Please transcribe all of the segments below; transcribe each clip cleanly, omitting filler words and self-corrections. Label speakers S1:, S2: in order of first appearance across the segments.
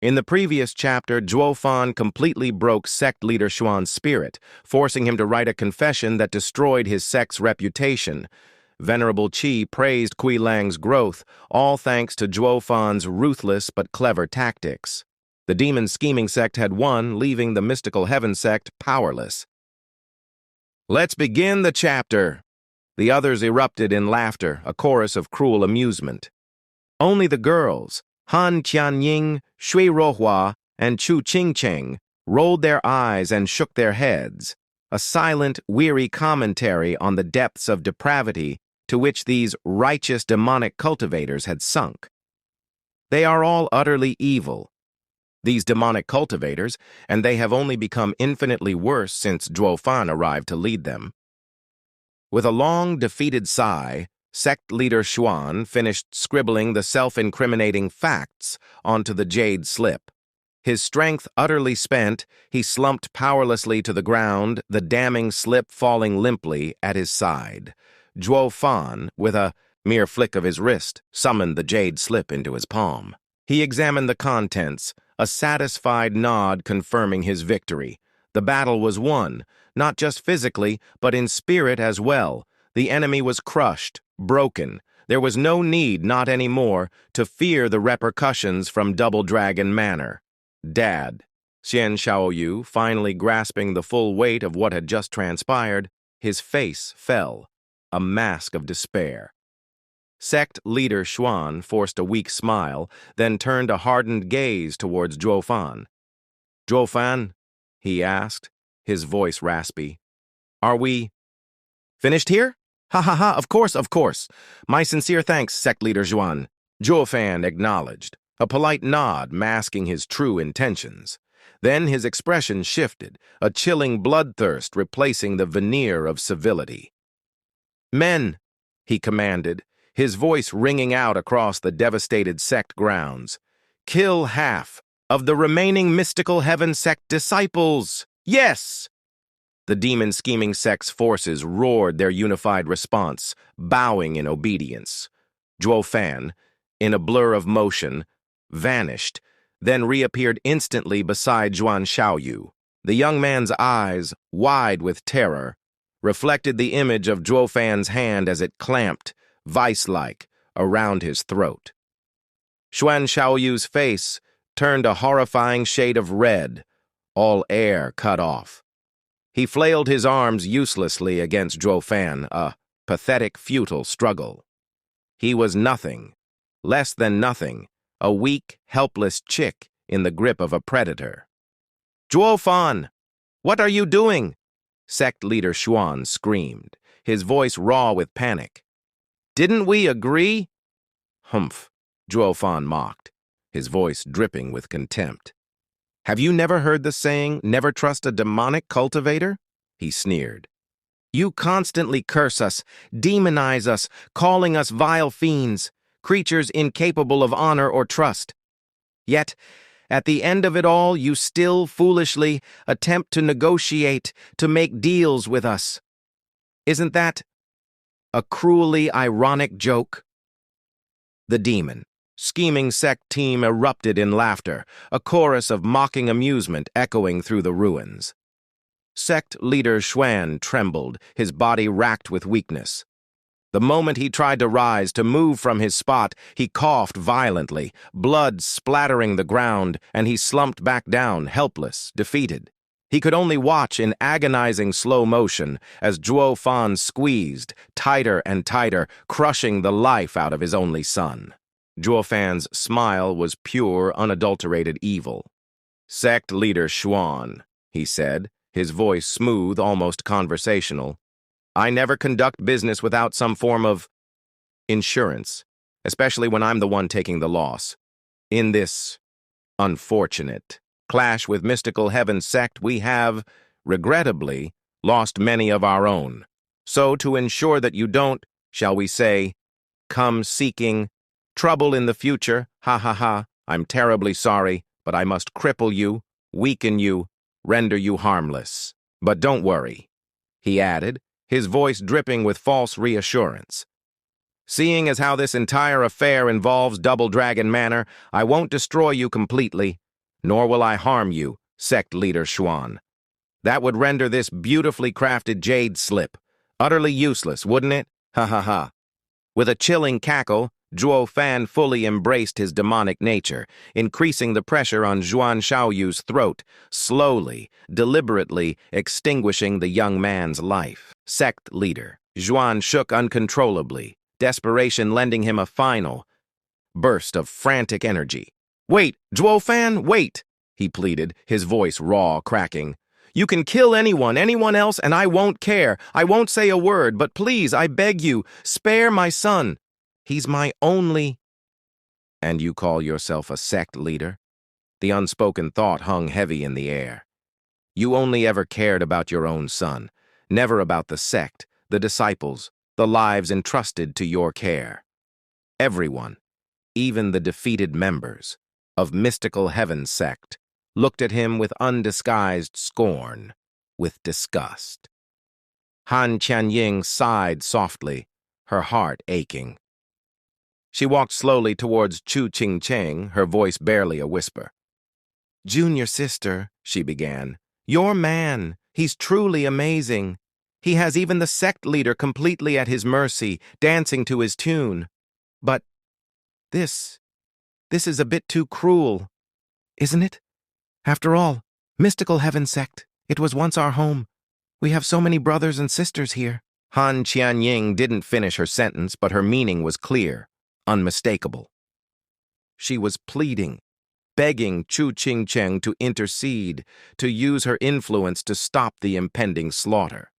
S1: In the previous chapter, Zhuofan completely broke sect leader Xuan's spirit, forcing him to write a confession that destroyed his sect's reputation. Venerable Qi praised Kui Lang's growth, all thanks to Zhuofan's ruthless but clever tactics. The demon scheming sect had won, leaving the mystical heaven sect powerless. "Let's begin the chapter." The others erupted in laughter, a chorus of cruel amusement. Only the girls, Han Qianying, Shui Rohua, and Chu Qingcheng, rolled their eyes and shook their heads, a silent, weary commentary on the depths of depravity to which these righteous demonic cultivators had sunk. They are all utterly evil, these demonic cultivators, and they have only become infinitely worse since Zhuofan arrived to lead them. With a long, defeated sigh, sect leader Xuan finished scribbling the self-incriminating facts onto the jade slip. His strength utterly spent, he slumped powerlessly to the ground, the damning slip falling limply at his side. Zhuofan, with a mere flick of his wrist, summoned the jade slip into his palm. He examined the contents, a satisfied nod confirming his victory. The battle was won, not just physically, but in spirit as well. The enemy was crushed, broken. There was no need, not anymore, to fear the repercussions from Double Dragon Manor. Dad, Xian Xiaoyu, finally grasping the full weight of what had just transpired, his face fell, a mask of despair. Sect leader Xuan forced a weak smile, then turned a hardened gaze towards Zhuofan. "Zhuofan," he asked, his voice raspy, "are we finished here?" "Ha ha ha, of course, of course. My sincere thanks, sect leader Xuan," Zhuofan acknowledged, a polite nod masking his true intentions. Then his expression shifted, a chilling bloodthirst replacing the veneer of civility. "Men," he commanded, his voice ringing out across the devastated sect grounds, "kill half of the remaining mystical heaven sect disciples. Yes!" The demon-scheming sect's forces roared their unified response, bowing in obedience. Zhuofan, in a blur of motion, vanished, then reappeared instantly beside Zhuan Xiaoyu. The young man's eyes, wide with terror, reflected the image of Zhuofan's hand as it clamped, vice-like, around his throat. Zhuan Xiaoyu's face turned a horrifying shade of red, all air cut off. He flailed his arms uselessly against Zhuofan, a pathetic, futile struggle. He was nothing, less than nothing, a weak, helpless chick in the grip of a predator. "Zhuofan, what are you doing?" Sect leader Xuan screamed, his voice raw with panic. "Didn't we agree?" "Humph," Zhuofan mocked, his voice dripping with contempt. "Have you never heard the saying, 'Never trust a demonic cultivator'?" he sneered. "You constantly curse us, demonize us, calling us vile fiends, creatures incapable of honor or trust. Yet, at the end of it all, you still foolishly attempt to negotiate, to make deals with us. Isn't that a cruelly ironic joke?" The demon, scheming sect team erupted in laughter, a chorus of mocking amusement echoing through the ruins. Sect leader Xuan trembled, his body racked with weakness. The moment he tried to rise, to move from his spot, he coughed violently, blood splattering the ground, and he slumped back down, helpless, defeated. He could only watch in agonizing slow motion as Zhuofan squeezed, tighter and tighter, crushing the life out of his only son. Zhuofan's smile was pure, unadulterated evil. "Sect leader Xuan," he said, his voice smooth, almost conversational, "I never conduct business without some form of insurance, especially when I'm the one taking the loss. In this unfortunate clash with mystical heaven sect, we have, regrettably, lost many of our own. So to ensure that you don't, shall we say, come seeking trouble in the future, ha ha ha, I'm terribly sorry, but I must cripple you, weaken you, render you harmless. But don't worry," he added, his voice dripping with false reassurance. "Seeing as how this entire affair involves Double Dragon Manor, I won't destroy you completely. Nor will I harm you, sect leader Xuan. That would render this beautifully crafted jade slip utterly useless, wouldn't it? Ha ha ha. With a chilling cackle, Zhuo Fan fully embraced his demonic nature, increasing the pressure on Zhuan Xiaoyu's throat, slowly, deliberately extinguishing the young man's life. Sect leader. Zhuan shook uncontrollably, desperation lending him a final burst of frantic energy. Wait, Zhuo Fan, wait, he pleaded, his voice raw, cracking. You can kill anyone else, and I won't care. I won't say a word, but please, I beg you, spare my son. He's my only... And you call yourself a sect leader? The unspoken thought hung heavy in the air. You only ever cared about your own son, never about the sect, the disciples, the lives entrusted to your care. Everyone, even the defeated members of Mystical Heaven sect, looked at him with undisguised scorn, with disgust. Han Qianying sighed softly, her heart aching. She walked slowly towards Chu Qingcheng, her voice barely a whisper. Junior sister, she began, your man, he's truly amazing. He has even the sect leader completely at his mercy, dancing to his tune. But this is a bit too cruel, isn't it? After all, Mystical Heaven sect, it was once our home. We have so many brothers and sisters here. Han Qianying didn't finish her sentence, but her meaning was clear, unmistakable. She was pleading, begging Chu Qingcheng to intercede, to use her influence to stop the impending slaughter.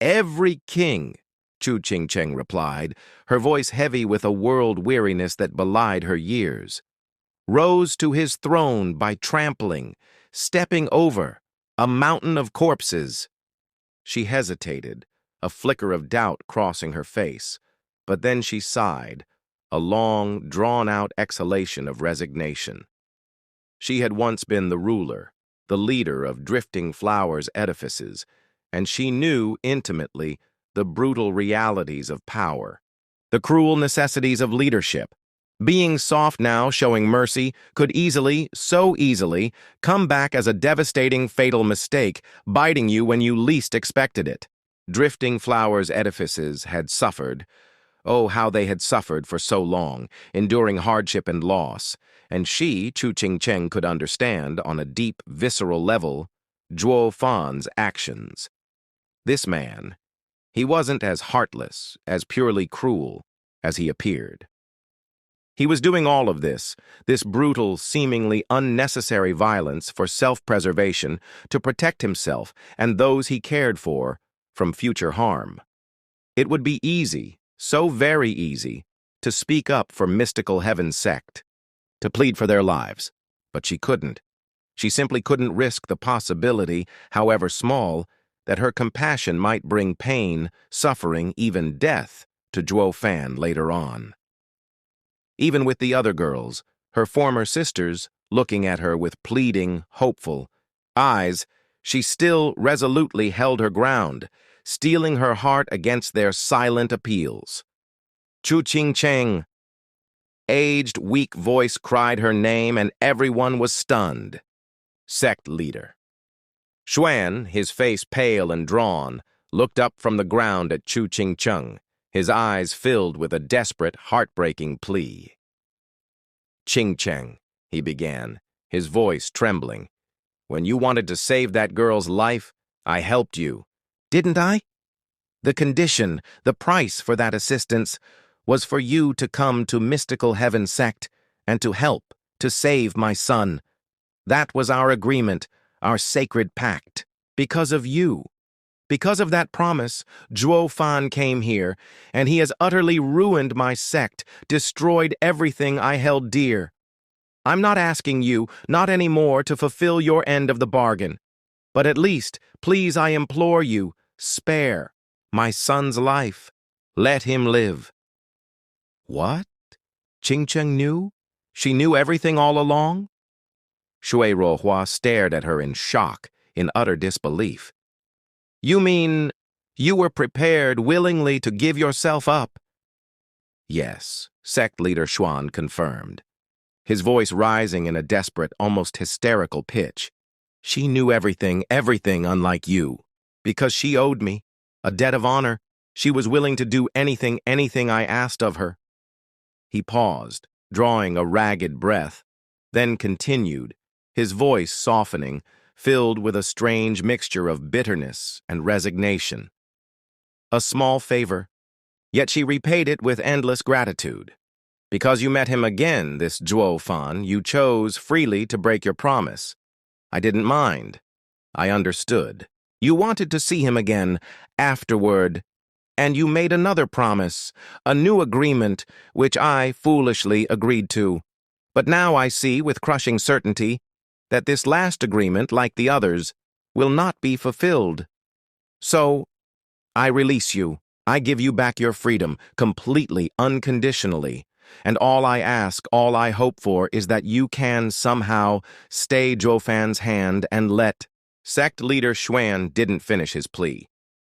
S1: Every king, Chu Qingcheng replied, her voice heavy with a world weariness that belied her years, rose to his throne by trampling, stepping over, a mountain of corpses. She hesitated, a flicker of doubt crossing her face, but then she sighed, a long, drawn-out exhalation of resignation. She had once been the ruler, the leader of Drifting Flowers edifices, and she knew intimately the brutal realities of power, the cruel necessities of leadership. Being soft now, showing mercy, could easily, so easily, come back as a devastating, fatal mistake, biting you when you least expected it. Drifting Flowers edifices had suffered. Oh, how they had suffered for so long, enduring hardship and loss. And she, Chu Qingcheng, could understand, on a deep, visceral level, Zhuo Fan's actions. This man, he wasn't as heartless, as purely cruel, as he appeared. He was doing all of this brutal, seemingly unnecessary violence for self-preservation, to protect himself and those he cared for from future harm. It would be easy, so very easy, to speak up for Mystical Heaven sect, to plead for their lives, but she couldn't. She simply couldn't risk the possibility, however small, that her compassion might bring pain, suffering, even death to Zhuo Fan later on. Even with the other girls, her former sisters, looking at her with pleading, hopeful eyes, she still resolutely held her ground, steeling her heart against their silent appeals. Chu Qingcheng. Aged, weak voice cried her name, and everyone was stunned. Sect leader. Xuan, his face pale and drawn, looked up from the ground at Chu Qingcheng, his eyes filled with a desperate, heartbreaking plea. Qingcheng, he began, his voice trembling. When you wanted to save that girl's life, I helped you. Didn't I? The condition, the price for that assistance, was for you to come to Mystical Heaven sect and to help, to save my son. That was our agreement, our sacred pact. Because of you. Because of that promise, Zhuo Fan came here, and he has utterly ruined my sect, destroyed everything I held dear. I'm not asking you, not anymore, to fulfill your end of the bargain. But at least, please, I implore you, spare my son's life. Let him live. What? Qingcheng knew? She knew everything all along? Shui Ruohua stared at her in shock, in utter disbelief. You mean you were prepared willingly to give yourself up? Yes, sect leader Xuan confirmed. his voice rising in a desperate, almost hysterical pitch. She knew everything, everything unlike you. Because she owed me a debt of honor, she was willing to do anything, anything I asked of her. He paused, drawing a ragged breath, then continued, his voice softening, filled with a strange mixture of bitterness and resignation. A small favor, yet she repaid it with endless gratitude. Because you met him again, this Zhuo Fan, you chose freely to break your promise. I didn't mind. I understood. You wanted to see him again afterward, and you made another promise, a new agreement, which I foolishly agreed to. But now I see with crushing certainty that this last agreement, like the others, will not be fulfilled. So, I release you. I give you back your freedom, completely, unconditionally. And all I ask, all I hope for, is that you can somehow stay Zhuo Fan's hand and let... Sect leader Xuan didn't finish his plea.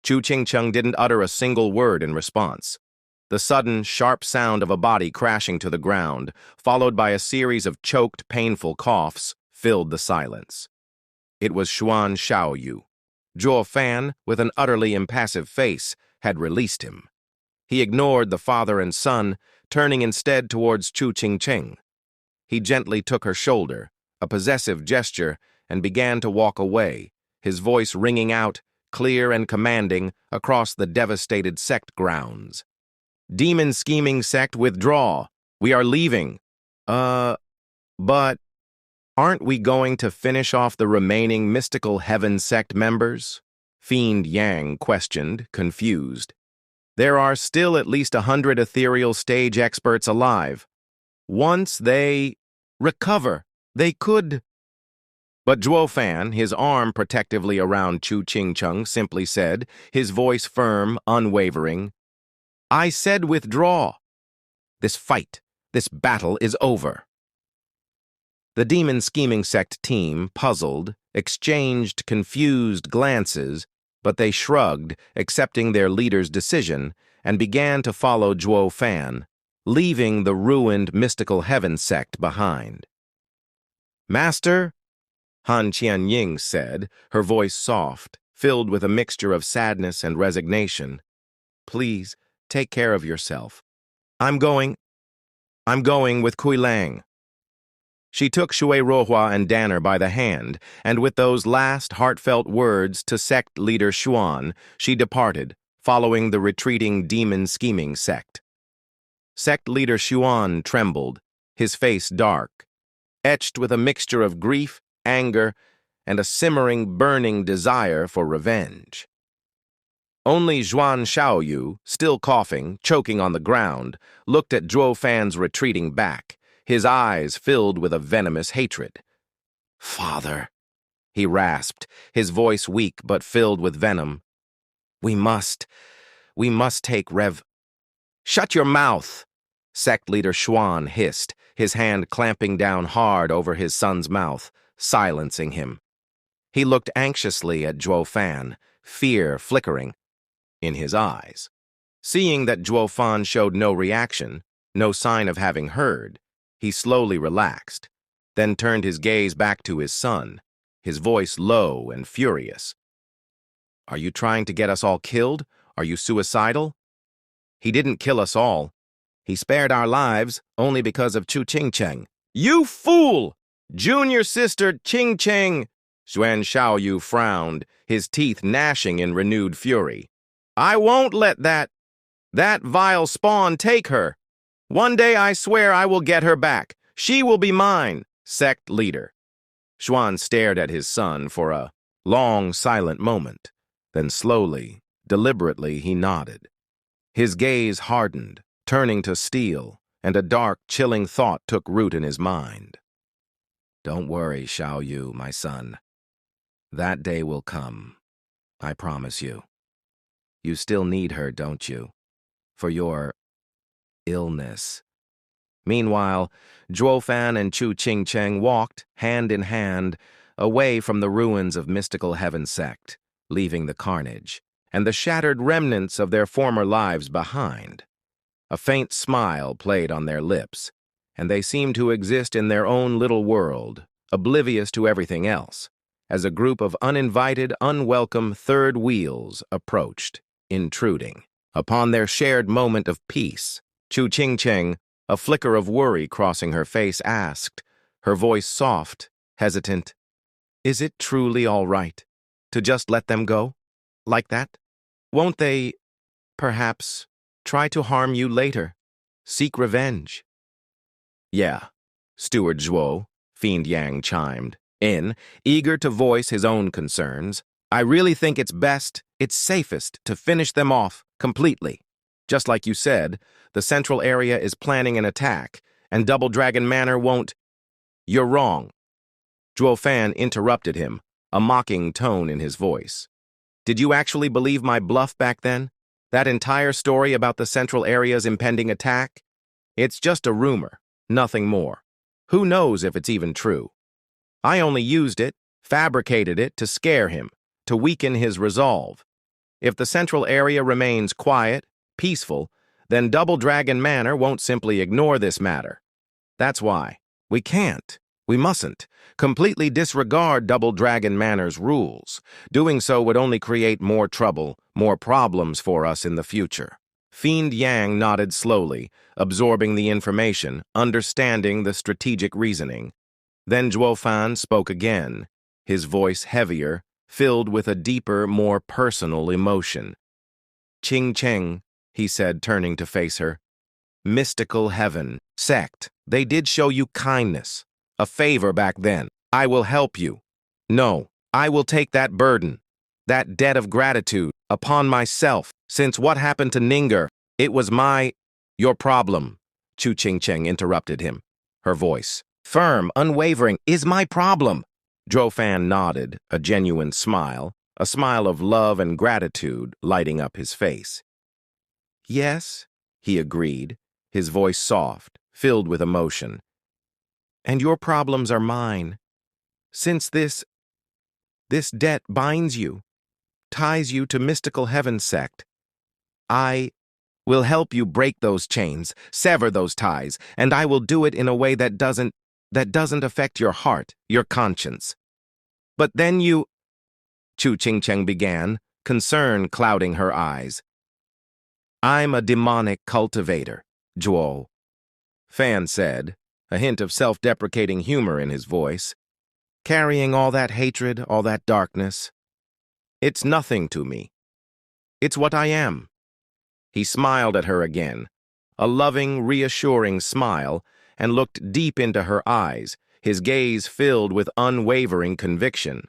S1: Chu Qingcheng didn't utter a single word in response. The sudden, sharp sound of a body crashing to the ground, followed by a series of choked, painful coughs, filled the silence. It was Xuan Xiaoyu. Zhuo Fan, with an utterly impassive face, had released him. He ignored the father and son, turning instead towards Chu Qingcheng. He gently took her shoulder, a possessive gesture, and began to walk away, his voice ringing out, clear and commanding, across the devastated sect grounds. Demon scheming sect, withdraw. We are leaving. But aren't we going to finish off the remaining mystical heaven sect members? Fiend Yang questioned, confused. There are still at least 100 ethereal stage experts alive. Once they recover, they could... But Zhuo Fan, his arm protectively around Chu Qingcheng, simply said, his voice firm, unwavering, I said withdraw. This fight, this battle is over. The demon scheming sect team, puzzled, exchanged confused glances, but they shrugged, accepting their leader's decision, and began to follow Zhuo Fan, leaving the ruined mystical heaven sect behind. Master, Han Qianying said, her voice soft, filled with a mixture of sadness and resignation. Please, take care of yourself. I'm going with Kui Lang. She took Shui Ruohua and Danner by the hand, and with those last heartfelt words to sect leader Xuan, she departed, following the retreating demon scheming sect. Sect leader Xuan trembled, his face dark, etched with a mixture of grief, anger, and a simmering, burning desire for revenge. Only Xuan Xiaoyu, still coughing, choking on the ground, looked at Zhuo Fan's retreating back, his eyes filled with a venomous hatred. Father, he rasped, his voice weak but filled with venom. We must take Shut your mouth, sect leader Xuan hissed, his hand clamping down hard over his son's mouth, silencing him. He looked anxiously at Zhuo Fan, fear flickering in his eyes. Seeing that Zhuo Fan showed no reaction, no sign of having heard, he slowly relaxed, then turned his gaze back to his son, his voice low and furious. Are you trying to get us all killed? Are you suicidal? He didn't kill us all. He spared our lives only because of Chu Qingcheng. You fool! Junior sister Qingcheng! Xuan Xiaoyu frowned, his teeth gnashing in renewed fury. I won't let that vile spawn take her. One day I swear I will get her back. She will be mine, sect leader. Xuan stared at his son for a long, silent moment. Then slowly, deliberately, he nodded. His gaze hardened, turning to steel, and a dark, chilling thought took root in his mind. Don't worry, Xiaoyu, my son. That day will come. I promise you. You still need her, don't you? For your illness. Meanwhile, Zhuo Fan and Chu Qingcheng walked, hand in hand, away from the ruins of mystical heaven sect, leaving the carnage, and the shattered remnants of their former lives behind. A faint smile played on their lips, and they seemed to exist in their own little world, oblivious to everything else, as a group of uninvited, unwelcome third wheels approached, intruding. Upon their shared moment of peace, Chu Ching-cheng, a flicker of worry crossing her face, asked, her voice soft, hesitant, "Is it truly all right to just let them go? Like that? Won't they, perhaps, try to harm you later? Seek revenge?" "Yeah," Steward Zhuo, Fiend Yang chimed in, eager to voice his own concerns. "I really think it's safest to finish them off completely. Just like you said, the central area is planning an attack, and Double Dragon Manor won't—" "You're wrong." Zhuo Fan interrupted him, a mocking tone in his voice. "Did you actually believe my bluff back then? That entire story about the central area's impending attack? It's just a rumor, nothing more. Who knows if it's even true? I only used it, fabricated it to scare him, to weaken his resolve. If the central area remains quiet, peaceful, then Double Dragon Manor won't simply ignore this matter. That's why we mustn't, completely disregard Double Dragon Manor's rules. Doing so would only create more trouble, more problems for us in the future." Fiend Yang nodded slowly, absorbing the information, understanding the strategic reasoning. Then Zhuo Fan spoke again, his voice heavier, filled with a deeper, more personal emotion. "Ching-cheng," he said, turning to face her. "Mystical heaven, sect, they did show you kindness, a favor back then. I will help you. No, I will take that burden, that debt of gratitude, upon myself, since what happened to Ninger, it was your problem," Chu Ching-cheng interrupted him, her voice firm, unwavering. "Is my problem." Zhuo Fan nodded, a genuine smile, a smile of love and gratitude lighting up his face. "Yes," he agreed, his voice soft, filled with emotion. "And your problems are mine. Since this debt binds you, ties you to mystical heaven sect, I will help you break those chains, sever those ties, and I will do it in a way that doesn't affect your heart, your conscience." "But then you—" Chu Ching-cheng began, concern clouding her eyes. "I'm a demonic cultivator," Zhuo Fan said, a hint of self-deprecating humor in his voice. "Carrying all that hatred, all that darkness. It's nothing to me. It's what I am." He smiled at her again, a loving, reassuring smile, and looked deep into her eyes, his gaze filled with unwavering conviction.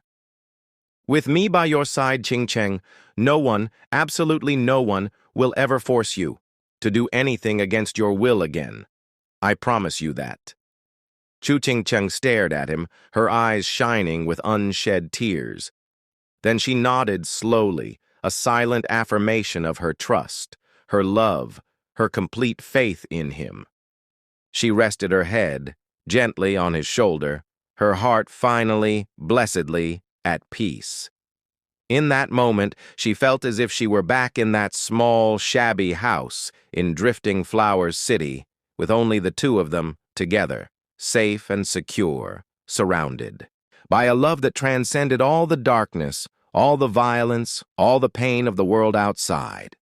S1: "With me by your side, Ching-cheng, no one, absolutely no one, will ever force you to do anything against your will again. I promise you that." Chu Ching-cheng stared at him, her eyes shining with unshed tears. Then she nodded slowly, a silent affirmation of her trust, her love, her complete faith in him. She rested her head gently on his shoulder, her heart finally, blessedly, at peace. In that moment, she felt as if she were back in that small, shabby house in Drifting Flowers City, with only the two of them together, safe and secure, surrounded by a love that transcended all the darkness, all the violence, all the pain of the world outside.